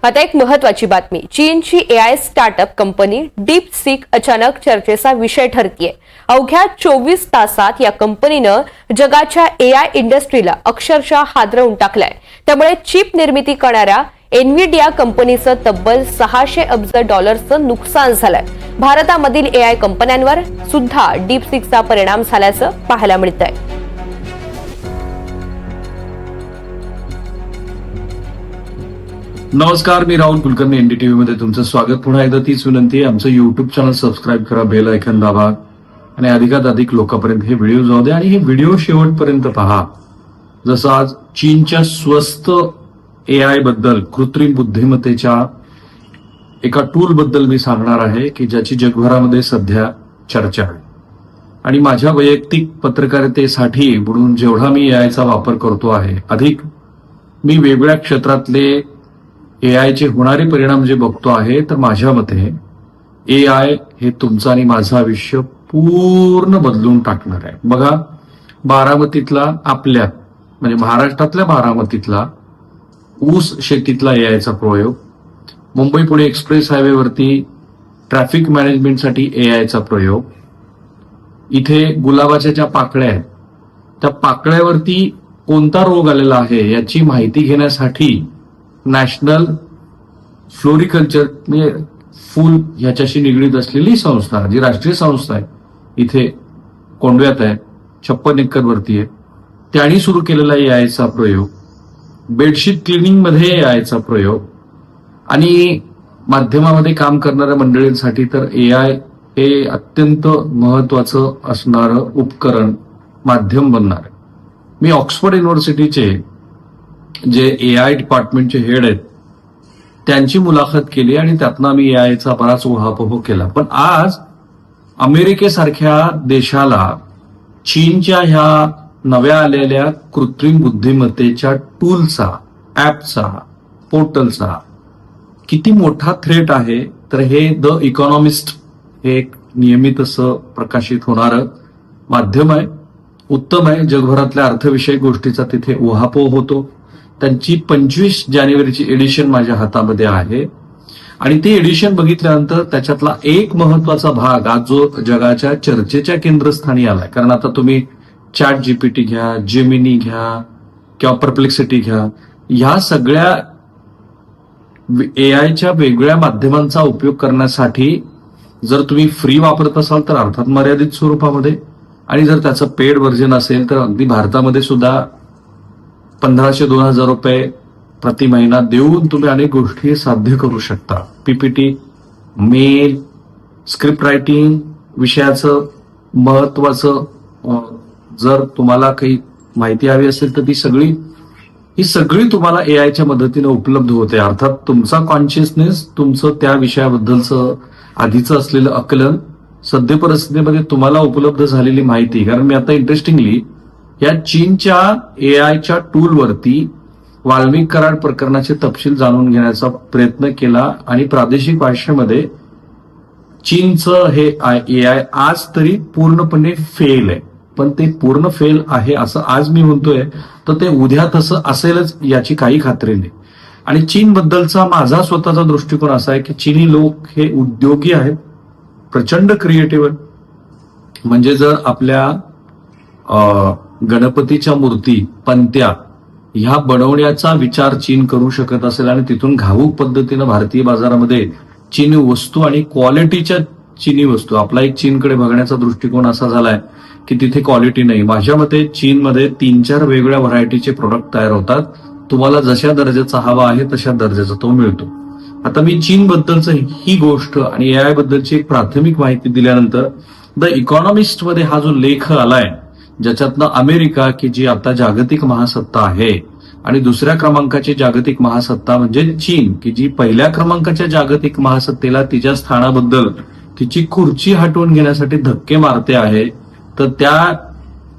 आता एक महत्वाची बातमी. चीनची एआय स्टार्टअप कंपनी डीपसीक अचानक चर्चेचा विषय ठरतीये. अवघ्या 24 तासात या कंपनीनं जगाच्या एआय इंडस्ट्रीला अक्षरशः हादरवून टाकलंय. त्यामुळे चिप निर्मिती करणाऱ्या एनव्हिडिया कंपनीचं तब्बल $600 अब्ज नुकसान झालंय. भारतामधील एआय कंपन्यांवर सुद्धा डीपसीकचा परिणाम झाल्याचं पाहायला मिळतंय. नमस्कार, मी राहुल कुलकर्णी. एनडीटीव्ही मध्ये तुमचं स्वागत. पुन्हा एकदा तीच विनंती आहे, आमचं युट्यूब चॅनल सबस्क्राईब करा, बेल आयकॉन दाबा आणि अधिकाधिक लोकांपर्यंत हे व्हिडिओ जाऊ द्या आणि हे व्हिडिओ शेवटपर्यंत पहा. जसं आज चीनच्या स्वस्त एआय बद्दल, कृत्रिम बुद्धिमत्तेच्या एका टूल बद्दल मी सांगणार आहे की ज्याची जगभरामध्ये सध्या चर्चा आहे. आणि माझ्या वैयक्तिक पत्रकारितेसाठी म्हणून जेवढा मी एआयचा वापर करतो आहे, अधिक मी वेगवेगळ्या क्षेत्रातले एआयचे होणारे परिणाम जे बघतो आहे, तर माझ्या मते एआय हे तुमचं आणि माझं आयुष्य पूर्ण बदलून टाकणार आहे. बघा, बारामतीतला आपल्या म्हणजे महाराष्ट्रातल्या बारामतीतला ऊस शेतीतला एआयचा प्रयोग, मुंबई पुणे एक्सप्रेस हायवेवरती ट्रॅफिक मॅनेजमेंटसाठी एआयचा प्रयोग, इथे गुलाबाच्या ज्या पाकळ्या आहेत त्या पाकळ्यावरती कोणता रोग आलेला आहे याची माहिती घेण्यासाठी नॅशनल फ्लोरिकल्चर म्हणजे फूल ह्याच्याशी निगडीत असलेली संस्था, जी राष्ट्रीय संस्था आहे, इथे कोंडव्यात आहे, 56 एकर वरती आहे, त्यांनी सुरू केलेला एआयचा प्रयोग, बेडशीट क्लिनिंग मध्ये एआयचा प्रयोग आणि माध्यमामध्ये काम करणाऱ्या मंडळींसाठी तर एआय हे अत्यंत महत्वाचं असणारं उपकरण, माध्यम बनणार आहे. मी ऑक्सफोर्ड युनिव्हर्सिटीचे जे एआय डिपार्टमेंटचे हेड आहेत त्यांची मुलाखत केली आणि त्यातनं मी एआयचा बराच उहापोह केला. पण आज अमेरिकेसारख्या देशाला चीनच्या ह्या नव्या आलेल्या कृत्रिम बुद्धिमत्तेच्या टूलचा, ऍपचा, पोर्टलचा किती मोठा थ्रेट आहे, तर हे द इकॉनॉमिस्ट हे एक नियमित असं प्रकाशित होणारं माध्यम आहे, उत्तम आहे. जगभरातल्या अर्थविषयक गोष्टीचा तिथे उहापोह होतो. त्यांची 25 जानेवारीची एडिशन माझ्या हातामध्ये आहे आणि ती एडिशन बघितल्यानंतर त्याच्यातला एक महत्वाचा भाग आज जो जगाच्या चर्चेच्या केंद्रस्थानी आलाय. कारण आता तुम्ही चॅट जीपीटी घ्या, जेमिनी घ्या किंवा परप्लेक्सिटी घ्या, ह्या सगळ्या एआयच्या वेगवेगळ्या माध्यमांचा उपयोग करण्यासाठी जर तुम्ही फ्री वापरत असाल तर अर्थात मर्यादित स्वरूपामध्ये, आणि जर त्याचं पेड व्हर्जन असेल तर अगदी भारतामध्ये सुद्धा 1500-2000 रुपये प्रति महिना देऊन तुम्ही अनेक गोष्टी साध्य करू शकता. पीपीटी, मेल, स्क्रिप्ट रायटिंग, विषयाचं महत्वाचं जर तुम्हाला काही माहिती हवी असेल तर ही सगळी तुम्हाला एआयच्या मदतीने उपलब्ध होते. अर्थात तुमचा कॉन्शियसनेस, तुमचं त्या विषयाबद्दलचं आधीचं असलेलं आकलन, सद्य परिस्थितीमध्ये तुम्हाला उपलब्ध झालेली माहिती. कारण मी आता इंटरेस्टिंगली या चीनच्या एआयच्या टूलवरती वाल्मिक कराड प्रकरणाचे तपशील जाणून घेण्याचा प्रयत्न केला आणि प्रादेशिक भाषेमध्ये चीनचं हे एआय आज तरी पूर्णपणे फेल आहे. पण ते पूर्ण फेल आहे असं आज मी म्हणतोय, तर ते उद्या तसं असेलच याची काही खात्री नाही. आणि चीन बद्दलचा माझा स्वतःचा दृष्टिकोन असा आहे की चीनी लोक हे उद्योगी आहेत, प्रचंड क्रिएटिव्ह आहेत. म्हणजे जर आपल्या गणपतीच्या मूर्ती, पंत्या ह्या बनवण्याचा विचार चीन करू शकत असेल आणि तिथून घाऊक पद्धतीनं भारतीय बाजारामध्ये चीनी वस्तू आणि क्वालिटीच्या चीनी वस्तू, आपला एक चीनकडे बघण्याचा दृष्टिकोन असा झालाय की तिथे क्वालिटी नाही. माझ्या मते चीनमध्ये 3-4 वेगवेगळ्या व्हरायटीचे प्रोडक्ट तयार होतात. तुम्हाला जशा दर्जाचा हवा आहे तशा दर्जाचा तो मिळतो. आता मी चीन बद्दलचं ही गोष्ट आणि एआय बद्दलची एक प्राथमिक माहिती दिल्यानंतर द इकॉनॉमिस्ट मध्ये हा जो लेख आलाय, ज्याच्यातनं अमेरिका की जी आता जागतिक महासत्ता आहे आणि दुसऱ्या क्रमांकाची जागतिक महासत्ता म्हणजे चीन की जी पहिल्या क्रमांकाच्या जागतिक महासत्तेला तिच्या स्थानाबद्दल तिची खुर्ची हटवून घेण्यासाठी धक्के मारते आहे, तर त्या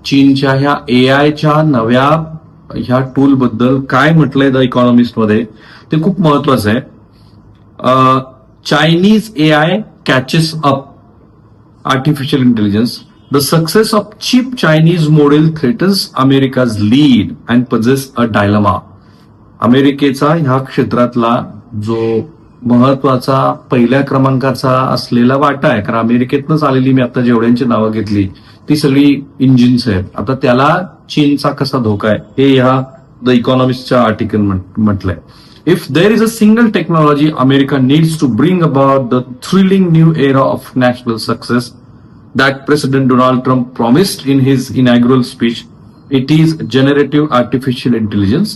चीनच्या ह्या एआयच्या नव्या ह्या टूल बद्दल काय म्हटलंय द इकॉनॉमिस्ट मध्ये ते खूप महत्वाचं आहे. Chinese AI catches up artificial intelligence. The success of cheap Chinese model threatens America's lead and poses a dilemma. अमेरिकेचा ह्या क्षेत्रातला जो महत्वाचा पहिल्या क्रमांकाचा असलेला वाटा आहे, कारण अमेरिकेतनंच आलेली मी आता जेवढ्यांची नावं घेतली ती सगळी इंजिन्स आहेत. आता त्याला चीनचा कसा धोका आहे हे ह्या द इकॉनॉमिस्टच्या आर्टिकल म्हटलंय. If there is a single technology America needs to bring about the thrilling new era of national success that President Donald Trump promised in his inaugural speech, it is generative artificial intelligence.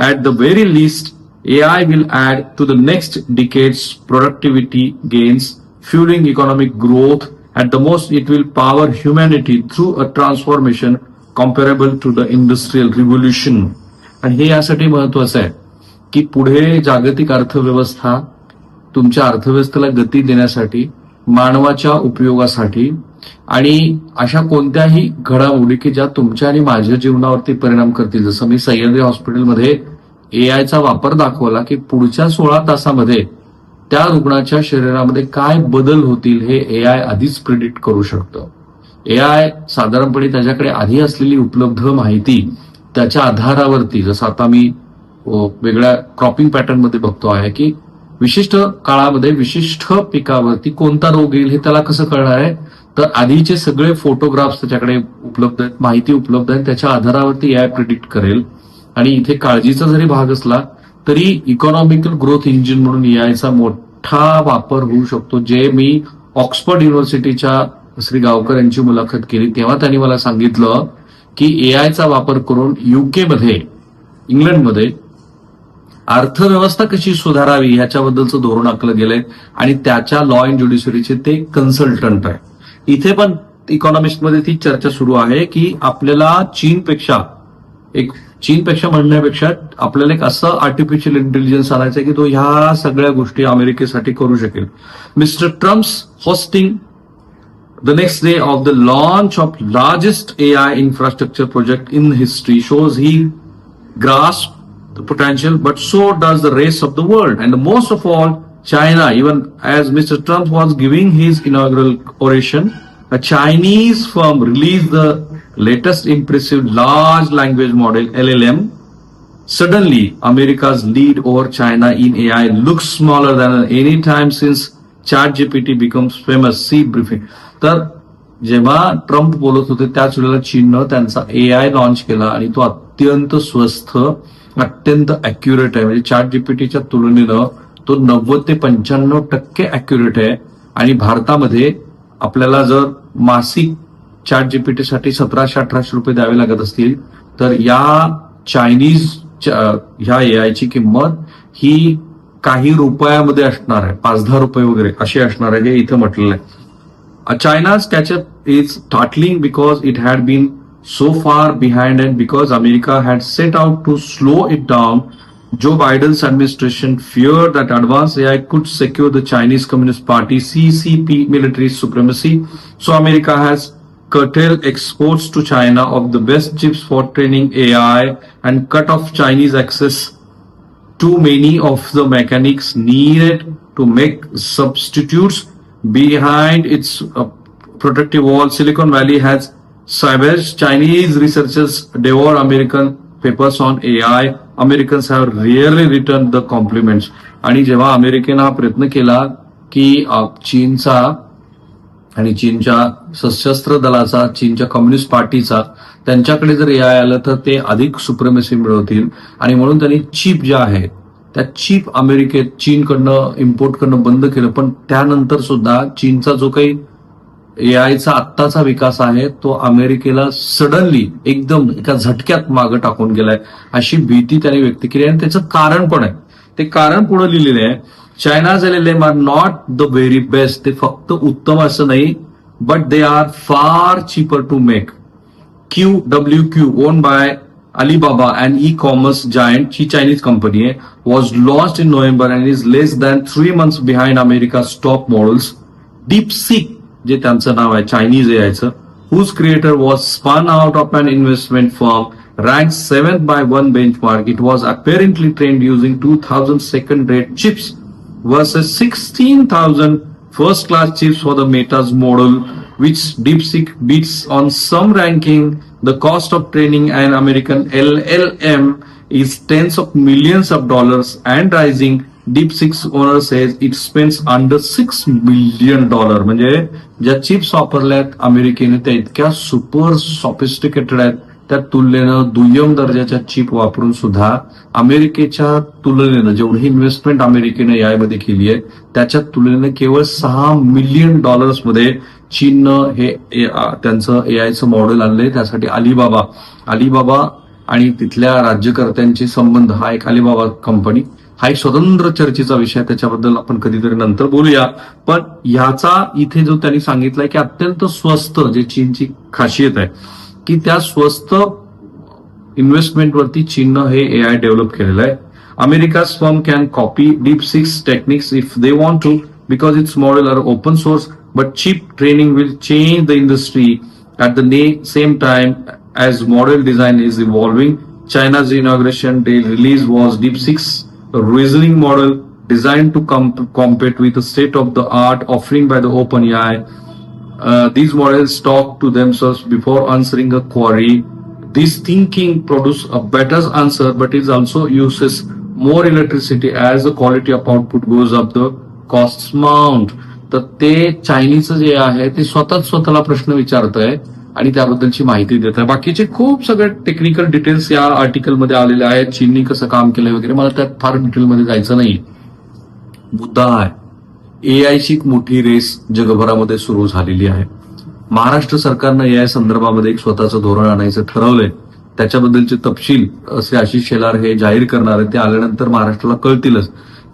At the very least, AI will add to the next decade's productivity gains, fueling economic growth. At the most, it will power humanity through a transformation comparable to the industrial revolution. आणि हे यासाठी महत्वाचं आहे की पुढे जागतिक अर्थव्यवस्था तुमच्या अर्थव्यवस्थेला गती देण्यासाठी, मानवाच्या उपयोगासाठी आणि अशा कोणत्याही घडामोडी की ज्या तुमच्या आणि माझ्या जीवनावरती परिणाम करतील. जसं मी सह्याद्री हॉस्पिटलमध्ये एआयचा वापर दाखवला की पुढच्या 16 तासामध्ये त्या रुग्णाच्या शरीरामध्ये काय बदल होतील हे एआय आधीच प्रिडिक्ट करू शकतं. एआय साधारणपणे त्याच्याकडे आधी असलेली उपलब्ध माहिती त्याच्या आधारावरती, जसं आता मी वेगळ्या क्रॉपिंग पॅटर्न मध्ये बघतो आहे की विशिष्ट काळामध्ये विशिष्ट पिकावरती कोणता रोग येईल हे त्याला कसं कळणार आहे, तर आधीचे सगळे फोटोग्राफ्स त्याच्याकडे उपलब्ध आहेत, माहिती उपलब्ध आहे, त्याच्या आधारावरती एआय प्रिडिक्ट करेल. आणि इथे काळजीचा जरी भाग असला तरी इकॉनॉमिकल ग्रोथ इंजिन म्हणून एआयचा मोठा वापर होऊ शकतो. जे मी ऑक्सफर्ड युनिव्हर्सिटीच्या श्री गावकर यांची मुलाखत केली तेव्हा त्यांनी मला सांगितलं की एआयचा वापर करून युके मध्ये, इंग्लंडमध्ये अर्थव्यवस्था कशी सुधारावी ह्याच्याबद्दलचं धोरण आखलं गेलंय आणि त्याच्या लॉ अँड ज्युडिशरीचे ते कन्सल्टंट आहे. इथे पण इकॉनॉमिस्टमध्ये ती चर्चा सुरू आहे की आपल्याला चीनपेक्षा म्हणण्यापेक्षा आपल्याला एक असं आर्टिफिशियल इंटेलिजन्स आणायचं की तो ह्या सगळ्या गोष्टी अमेरिकेसाठी करू शकेल. Mister Trump's hosting the next day of the launch of largest AI infrastructure project in history shows he grasped the potential, but so does the rest of the world, and most of all China. Even as Mr. Trump was giving his inaugural oration, a Chinese firm released the latest impressive large language model LLM. Suddenly, America's lead over China in AI looks smaller than any time since ChatGPT becomes famous. See briefing. तर जेव्हा Trump बोलत होते त्याच वेळेला चीननं त्यांचा AI launch केला आणि तो अत्यंत स्वस्त, अत्यंत अॅक्युरेट आहे. म्हणजे चॅट जीपीटीच्या तुलनेनं तो 90 ते 95% अॅक्युरेट आहे. आणि भारतामध्ये आपल्याला जर मासिक चॅट जीपीटीसाठी 1700-1800 रुपये द्यावे लागत असतील तर या चायनीज ह्या एआयची किंमत ही काही रुपयामध्ये असणार आहे, 5-10 रुपये वगैरे अशी असणार आहे, जे इथं म्हटलेलं आहे. China's catch-up is startling because it had been so far behind and because America had set out to slow it down. Joe Biden's administration feared that advanced AI could secure the Chinese Communist Party CCP military supremacy. So America has curtailed exports to China of the best chips for training AI and cut off Chinese access to many of the mechanics needed to make substitutes. Behind its protective wall, Silicon Valley has savaged Chinese researchers devour American papers on AI. Americans have rarely returned the compliments. आणि जेव्हा अमेरिकेनं हा प्रयत्न केला की चीनचा आणि चीनच्या सशस्त्र दलाचा, चीनच्या कम्युनिस्ट पार्टीचा त्यांच्याकडे जर एआय आलं तर ते अधिक सुप्रेमेसी मिळवतील आणि म्हणून त्यांनी चिप ज्या आहेत त्या चिप अमेरिकेत चीनकडनं इम्पोर्ट करणं बंद केलं. पण त्यानंतर सुद्धा चीनचा जो काही एआयचा आत्ताचा विकास आहे तो अमेरिकेला सडनली एकदम एका झटक्यात मागं टाकून गेलाय अशी भीती त्याने व्यक्त केली. आणि त्याचं कारण पण आहे, ते कारण पुढे लिहिलेलं आहे. China's LLM are not the very best. ते फक्त उत्तम असं नाही, but they are far cheaper to make. QWQ owned by Alibaba, an e-commerce giant, ची Chinese company आहे, was launched in November and is less than 3 months behind America's top models. DeepSeek, जे त्यांचं नाव आहे Chinese एआयचं, whose creator was spun out of an investment firm, ranked 7th by one benchmark. It was apparently trained using 2,000 second-rate chips versus 16,000 first-class chips for the Meta's model, which DeepSeek beats on some ranking. The cost of training an American LLM is tens of millions of dollars and rising. DeepSeek's owner says it spends under $6 million, म्हणजे ज्या chips वापरल्यात अमेरिकेने त्या इतक्या super sophisticated आहेत, त्या तुलनेनं दुय्यम दर्जाच्या चिप वापरून सुद्धा अमेरिकेच्या तुलनेनं जेवढी इन्व्हेस्टमेंट अमेरिकेने AI मध्ये केली आहे त्याच्या तुलनेनं केवळ $6 मिलियन मध्ये चीननं हे त्यांचं AIचं मॉडेल आणलंय. त्यासाठी अलिबाबा आणि तिथल्या राज्यकर्त्यांचे संबंध, हा एक अलिबाबा कंपनी, हा एक स्वतंत्र चर्चेचा विषय, त्याच्याबद्दल आपण कधीतरी नंतर बोलूया. पण ह्याचा इथे जो त्यांनी सांगितलाय की अत्यंत स्वस्त, जे चीनची खासियत आहे की त्या स्वस्त इन्व्हेस्टमेंटवरती चीननं हे AI डेव्हलप केलेलं आहे. अमेरिका's firm can copy DeepSeek's techniques if they want to because its model are open source, but cheap training will change the industry at the same time as model design is evolving. China's inauguration day release was DeepSeek's reasoning model designed to compete with the state-of-the-art offering by the OpenAI. These models talk to themselves before answering a query. This thinking produces a better answer, but it also uses more electricity as the quality of output goes up, the costs mount. तर ते Chinese जे आहे ते स्वतःला प्रश्न विचारतंय आणि त्याबद्दलची माहिती देत आहे. बाकीचे खूप सगळे टेक्निकल डिटेल्स या आर्टिकलमध्ये आलेले आहेत, चीननी कसं काम केलंय वगैरे, मला त्यात फार डिटेलमध्ये जायचं नाही. मुद्दा आहे एआयची एक मोठी रेस जगभरामध्ये सुरू झालेली आहे. महाराष्ट्र सरकारनं AI संदर्भामध्ये एक स्वतःचं धोरण आणायचं ठरवलंय. त्याच्याबद्दलचे तपशील असे आशिष शेलार हे जाहीर करणार आहेत, ते आल्यानंतर महाराष्ट्राला कळतीलच.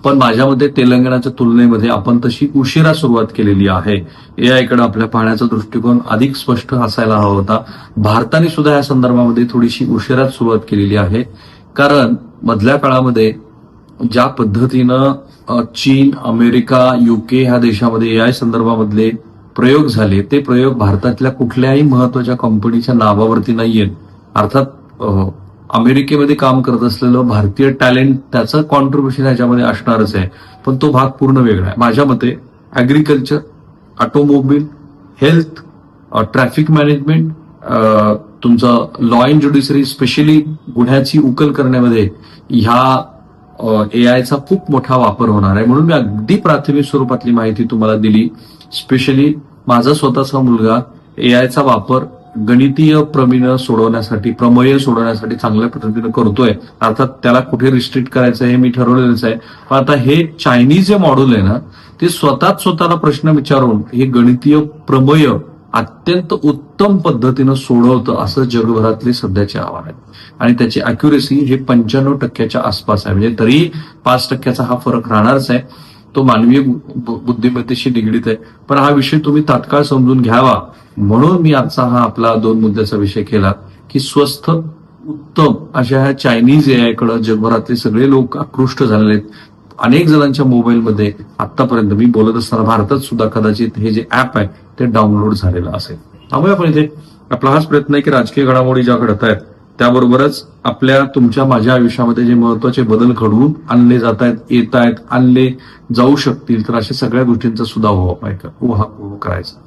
पण माझ्या मते तेलंगणाच्या तुलनेमध्ये आपण तशी उशिरा सुरुवात केलेली आहे. AI कडे आपल्या पाहण्याचा दृष्टिकोन अधिक स्पष्ट असायला हवा होता. भारताने सुद्धा या संदर्भामध्ये थोडीशी उशिराच सुरुवात केलेली आहे. कारण मधल्या काळामध्ये ज्या पद्धतीनं चीन, अमेरिका, UK ह्या देशामध्ये AI संदर्भामधले प्रयोग झाले, ते प्रयोग भारतातल्या कुठल्याही महत्वाच्या कंपनीच्या नावावरती नाहीयेत. अर्थात अमेरिकेमध्ये काम करत असलेलं भारतीय टॅलेंट, त्याचं कॉन्ट्रीब्युशन याच्यामध्ये असणारच आहे, पण तो भाग पूर्ण वेगळा आहे. माझ्या मते agriculture, automobile, health, traffic management, तुमचं लॉ अँड ज्युडिशरी, स्पेशली गुन्ह्याची उकल करण्यामध्ये ह्या AIचा खूप मोठा वापर होणार आहे. म्हणून मी अगदी प्राथमिक स्वरूपातली माहिती तुम्हाला दिली. स्पेशली माझा स्वतःचा मुलगा AIचा वापर गणितीय प्रमेय सोडवण्यासाठी चांगल्या पद्धतीने करतोय. अर्थात त्याला कुठे रिस्ट्रिक्ट करायचं हे मी ठरवलेलंच आहे. पण आता हे चायनीज जे मॉडेल आहे ना, ते स्वतःला प्रश्न विचारून हे गणितीय प्रमेय अत्यंत उत्तम पद्धतीनं सोडवतं, असं जगभरातले सध्याचे आव्हान आहे. आणि त्याची अॅक्युरेसी हे 95% आसपास आहे. म्हणजे तरी 5% हा फरक राहणारच आहे. तो मानवीय बुद्धिमत्तेशी निगडीत आहे. पण हा विषय तुम्ही तात्काळ समजून घ्यावा म्हणून मी आजचा हा आपला 2 मुद्द्याचा विषय केला की स्वस्त, उत्तम अशा ह्या चायनीज AI कडे जगभरातले सगळे लोक आकृष्ट झालेले आहेत. अनेक जणांच्या मोबाईलमध्ये आतापर्यंत मी बोलत असताना भारतात सुद्धा कदाचित हे जे ऍप आहे ते डाउनलोड झालेलं असेल. थांबूया आपण इथे. आपला हाच प्रयत्न आहे की राजकीय घडामोडी ज्या घडत आहेत त्याबरोबरच तुमच्या माझ्या आयुष्यामध्ये जे महत्वाचे बदल घडवून आणले जात आहेत, येत आहेत, आणले जाऊ शकतील, तर अशा सगळ्या गोष्टींचा सुद्धा उहापोह करायचा.